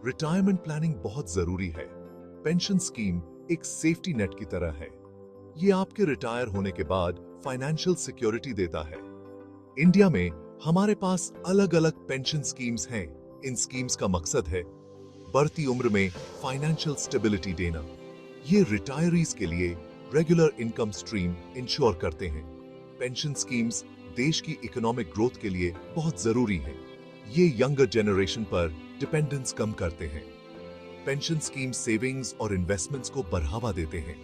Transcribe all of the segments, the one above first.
Retirement planning बहुत जरूरी है। पेंशन स्कीम एक सेफ्टी नेट की तरह है। ये आपके रिटायर होने के बाद फाइनेंशियल सिक्योरिटी देता है। इंडिया में हमारे पास अलग अलग पेंशन स्कीम्स हैं। इन स्कीम्स का मकसद है बढ़ती उम्र में फाइनेंशियल स्टेबिलिटी देना। ये रिटायरीज के लिए रेगुलर इनकम स्ट्रीम इंश्योर करते हैं। पेंशन स्कीम्स देश की इकोनॉमिक ग्रोथ के लिए बहुत जरूरी हैं। ये यंगर जनरेशन पर डिपेंडेंस कम करते हैं। पेंशन स्कीम सेविंग्स और इन्वेस्टमेंट्स को बढ़ावा देते हैं।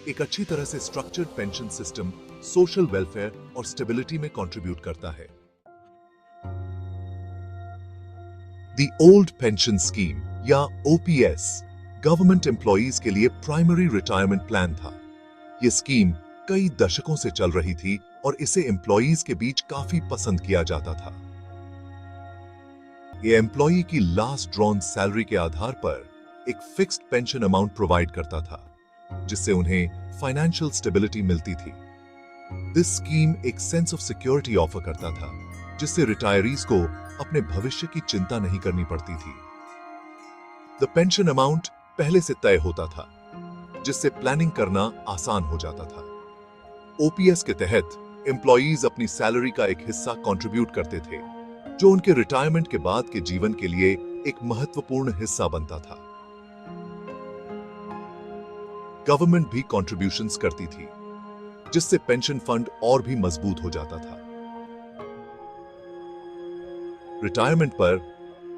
एक अच्छी तरह से structured pension system social welfare और स्टेबिलिटी में कंट्रीब्यूट करता है। द ओल्ड पेंशन स्कीम या ओपीएस गवर्नमेंट एम्प्लॉइज के लिए प्राइमरी रिटायरमेंट प्लान था। यह स्कीम कई दशकों से चल रही थी और इसे एम्प्लॉइज के बीच काफी पसंद किया जाता था। यह एम्प्लॉई की लास्ट ड्रॉन सैलरी के आधार पर एक फिक्स्ड पेंशन अमाउंट प्रोवाइड करता था, जिससे उन्हें फाइनेंशियल स्टेबिलिटी मिलती थी। दिस स्कीम एक सेंस ऑफ सिक्योरिटी ऑफर करता था, जिससे रिटायरीज को अपने भविष्य की चिंता नहीं करनी पड़ती थी। द पेंशन अमाउंट पहले से तय होता था, जिससे प्लानिंग करना आसान हो जाता था। ओपीएस के तहत एम्प्लॉइज अपनी सैलरी का एक हिस्सा कंट्रीब्यूट करते थे, जो उनके रिटायरमेंट के बाद के जीवन के लिए एक महत्वपूर्ण हिस्सा बनता था। गवर्नमेंट भी कंट्रीब्यूशंस करती थी, जिससे पेंशन फंड और भी मजबूत हो जाता था। रिटायरमेंट पर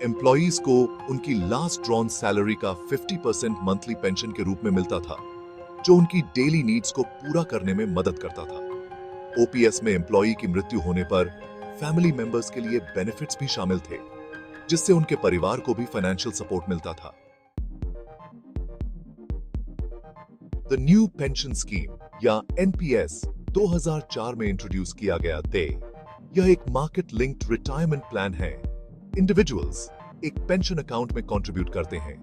एम्प्लॉइज को उनकी लास्ट ड्रॉन सैलरी का 50% मंथली पेंशन के रूप में मिलता था, जो उनकी डेली नीड्स को पूरा करने में मदद करता था। ओपीएस में एम्प्लॉई की मृत्यु होने पर फैमिली मेंबर्स के लिए बेनिफिट्स भी शामिल थे, जिससे उनके परिवार को भी फाइनेंशियल सपोर्ट मिलता था। द न्यू पेंशन स्कीम या एनपीएस 2004 में इंट्रोड्यूस किया गया थे। यह एक मार्केट लिंक्ड रिटायरमेंट प्लान है। इंडिविजुअल्स एक पेंशन अकाउंट में कंट्रीब्यूट करते हैं।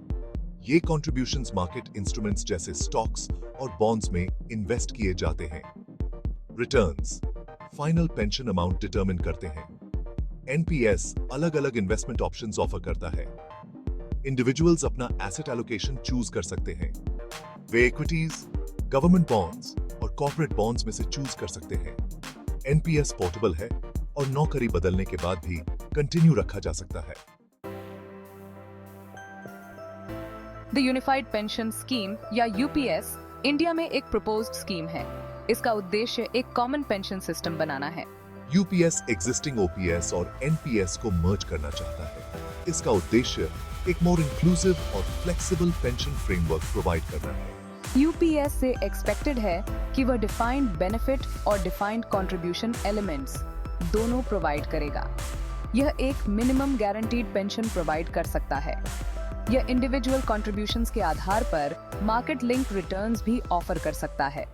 ये कंट्रीब्यूशंस मार्केट इंस्ट्रूमेंट्स जैसे स्टॉक्स और बॉन्ड्स में इन्वेस्ट किए जाते हैं। Returns final pension amount determine करते हैं। एनपीएस अलग अलग इन्वेस्टमेंट ऑप्शंस ऑफर करता है। इंडिविजुअल्स अपना एसेट एलोकेशन चूज कर सकते हैं। वे इक्विटीज, गवर्नमेंट बॉन्ड्स और कॉर्पोरेट बॉन्ड्स में से चूज कर सकते हैं। एनपीएस पोर्टेबल है और नौकरी बदलने के बाद भी कंटिन्यू रखा जा सकता है। द यूनिफाइड पेंशन स्कीम या यूपीएस इंडिया में एक प्रपोज्ड स्कीम है। इसका उद्देश्य एक कॉमन पेंशन सिस्टम बनाना है। यूपीएस एग्जिस्टिंग ओपीएस और एनपीएस को मर्ज करना चाहता है। इसका उद्देश्य एक मोर इंक्लूसिव और फ्लेक्सिबल पेंशन फ्रेमवर्क प्रोवाइड करना है। यूपीएस से एक्सपेक्टेड है कि वह डिफाइंड बेनिफिट और डिफाइंड कंट्रीब्यूशन एलिमेंट्स दोनों प्रोवाइड करेगा। यह एक मिनिमम गारंटीड पेंशन प्रोवाइड कर सकता है। यह इंडिविजुअल कंट्रीब्यूशंस के आधार पर मार्केट लिंक रिटर्न्स भी ऑफर कर सकता है।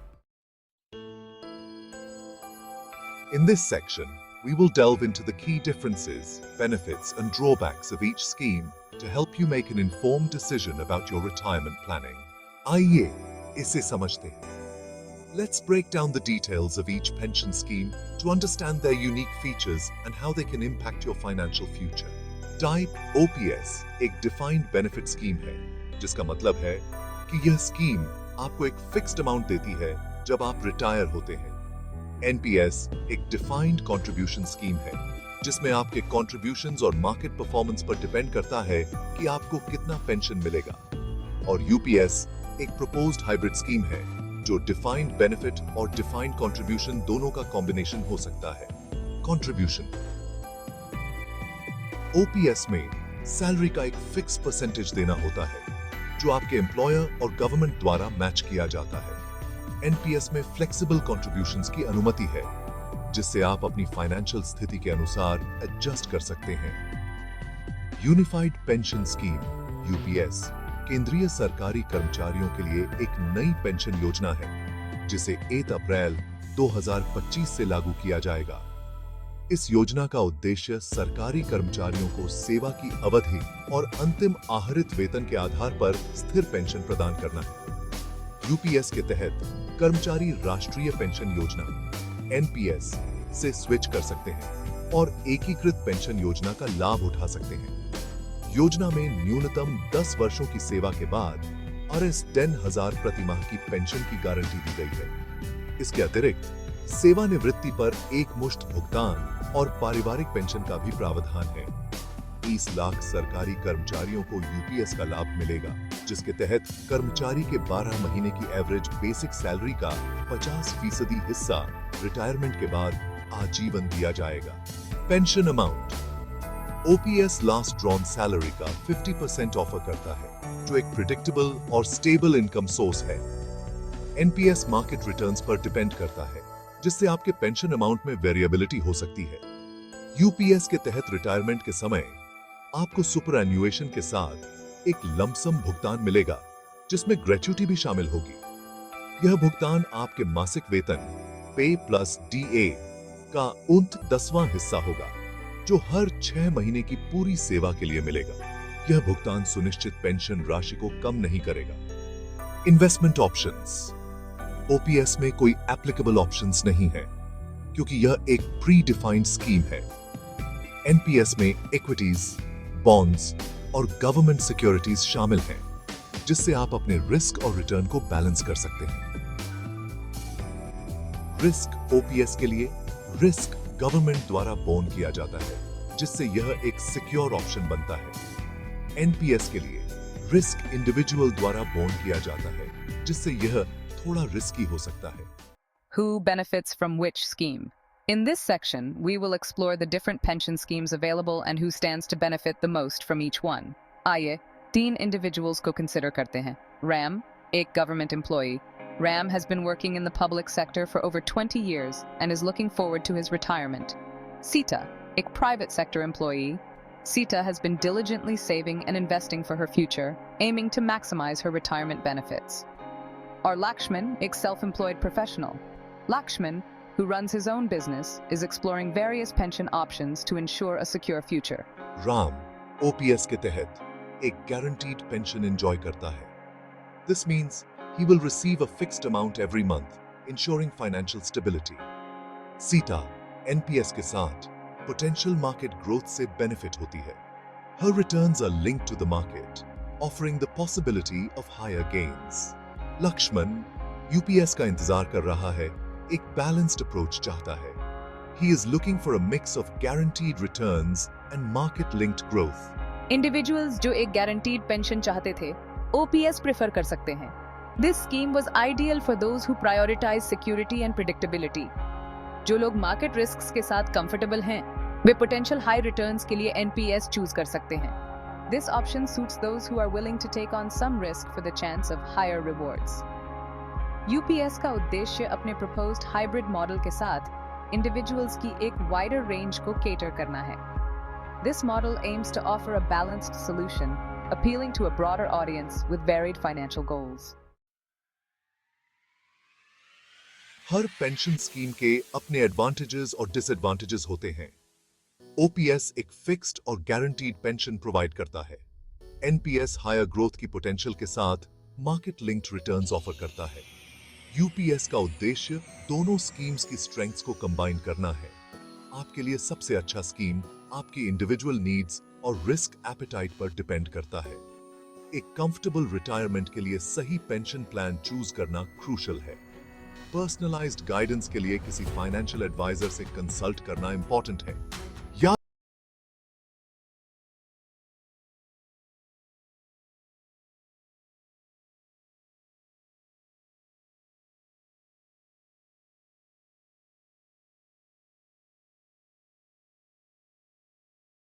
In this section, we will delve into the key differences, benefits, and drawbacks of each scheme to help you make an informed decision about your retirement planning. आइए इसे समझते हैं। Let's break down the details of each pension scheme to understand their unique features and how they can impact your financial future. Type OPS एक defined benefit scheme है, जिसका मतलब है कि यह स्कीम आपको एक फिक्स्ड अमाउंट देती है जब आप रिटायर होते हैं। एनपीएस एक डिफाइंड कंट्रीब्यूशन स्कीम है, जिसमें आपके कंट्रीब्यूशंस और मार्केट परफॉर्मेंस पर डिपेंड करता है कि आपको कितना पेंशन मिलेगा। और यूपीएस एक प्रपोज्ड हाइब्रिड स्कीम है, जो डिफाइंड बेनिफिट और डिफाइंड कंट्रीब्यूशन दोनों का कॉम्बिनेशन हो सकता है। कंट्रीब्यूशन ओपीएस में सैलरी का एक फिक्स परसेंटेज देना होता है, जो आपके एम्प्लॉयर और गवर्नमेंट द्वारा मैच किया जाता है। एनपीएस में फ्लेक्सिबल कंट्रीब्यूशंस की अनुमति है, जिससे आप अपनी फाइनेंशियल स्थिति के अनुसार एडजस्ट कर सकते हैं। यूनिफाइड पेंशन स्कीम यूपीएस केंद्रीय सरकारी कर्मचारियों के लिए एक नई पेंशन योजना है, जिसे 8 अप्रैल 2025 से लागू किया जाएगा। इस योजना का उद्देश्य सरकारी कर्मचारियों को सेवा की अवधि और अंतिम आहरित वेतन के आधार पर स्थिर पेंशन प्रदान करना है। यूपीएस के तहत कर्मचारी राष्ट्रीय पेंशन योजना एनपीएस से स्विच कर सकते हैं और एकीकृत पेंशन योजना का लाभ उठा सकते हैं। योजना में न्यूनतम 10 वर्षों की सेवा के बाद RS 10,000 प्रति माह की पेंशन की गारंटी दी गई है। इसके अतिरिक्त सेवानिवृत्ति पर एक मुश्त भुगतान और पारिवारिक पेंशन का भी प्रावधान है। 30 लाख सरकारी कर्मचारियों को यूपीएस का लाभ मिलेगा, जिसके तहत कर्मचारी के 12 महीने की एवरेज बेसिक सैलरी का 50% हिस्सा रिटायरमेंट के बाद आजीवन दिया जाएगा। Pension amount OPS last drawn salary का 50% ऑफर करता है, जो एक प्रिडिक्टेबल और स्टेबल इनकम सोर्स है। एनपीएस मार्केट रिटर्न्स पर डिपेंड करता है, जिससे आपके पेंशन अमाउंट में वेरिएबिलिटी हो सकती है। यूपीएस के तहत रिटायरमेंट के समय आपको सुपर एन्युएशन के साथ एक लमसम भुगतान मिलेगा, जिसमें ग्रेच्युटी भी शामिल होगी। यह भुगतान आपके मासिक वेतन पे प्लस डीए का 10वां हिस्सा होगा, जो हर 6 महीने की पूरी सेवा के लिए मिलेगा। यह भुगतान सुनिश्चित पेंशन राशि को कम नहीं करेगा। इन्वेस्टमेंट ऑप्शंस ओपीएस में कोई एप्लीकेबल ऑप्शंस नहीं है, क्योंकि यह एक प्री डिफाइंड स्कीम है। एनपीएस में इक्विटीज, बॉन्ड्स और गवर्नमेंट सिक्योरिटीज शामिल हैं, जिससे आप अपने रिस्क और रिटर्न को बैलेंस कर सकते हैं। रिस्क ओपीएस के लिए रिस्क गवर्नमेंट द्वारा बोन किया जाता है, जिससे यह एक सिक्योर ऑप्शन बनता है। एनपीएस के लिए रिस्क इंडिविजुअल द्वारा बोन किया जाता है, जिससे यह थोड़ा रिस्की हो सकता है। Who benefits from which scheme? In this section, we will explore the different pension schemes available and who stands to benefit the most from each one. आइए 3 individuals को consider करते हैं। Ram, एक government employee. Ram has been working in the public sector for over 20 years and is looking forward to his retirement. Sita, a private sector employee. Sita has been diligently saving and investing for her future, aiming to maximize her retirement benefits. Or Lakshman, a self-employed professional. Lakshman, who runs his own business, is exploring various pension options to ensure a secure future. Ram OPS के तहत एक guaranteed pension enjoy करता है. This means he will receive a fixed amount every month, ensuring financial stability. Sita, NPS के साथ potential market growth से benefit होती है. Her returns are linked to the market, offering the possibility of higher gains. Lakshman, UPS का इंतजार कर रहा है, एक balanced approach चाहता है. He is looking for a mix of guaranteed returns and market-linked growth. Individuals जो एक guaranteed pension चाहते थे, OPS prefer कर सकते हैं. This scheme was ideal for those who prioritize security and predictability. जो लोग market risks के साथ comfortable हैं, वे potential high returns के लिए NPS choose कर सकते हैं. This option suits those who are willing to take on some risk for the chance of higher rewards. UPS का उद्देश्य अपने proposed hybrid model के साथ individuals की एक wider range को cater करना है. This model aims to offer a balanced solution, appealing to a broader audience with varied financial goals. Her pension scheme के अपने एडवांटेजेस और डिसएडवांटेजेस होते हैं। ओपीएस एक फिक्स्ड और गारंटीड पेंशन प्रोवाइड करता है। एनपीएस हायर ग्रोथ की पोटेंशियल के साथ मार्केट लिंक्ड रिटर्न्स ऑफर करता है। यूपीएस का उद्देश्य दोनों स्कीम्स की स्ट्रेंथ्स को कंबाइन करना है। आपके लिए सबसे अच्छा स्कीम आपकी इंडिविजुअल नीड्स और रिस्क एपेटाइट पर डिपेंड करता है। एक कंफर्टेबल रिटायरमेंट के लिए सही पेंशन प्लान चूज करना क्रूशियल है। पर्सनलाइज्ड गाइडेंस के लिए किसी फाइनेंशियल एडवाइजर से कंसल्ट करना इंपॉर्टेंट है।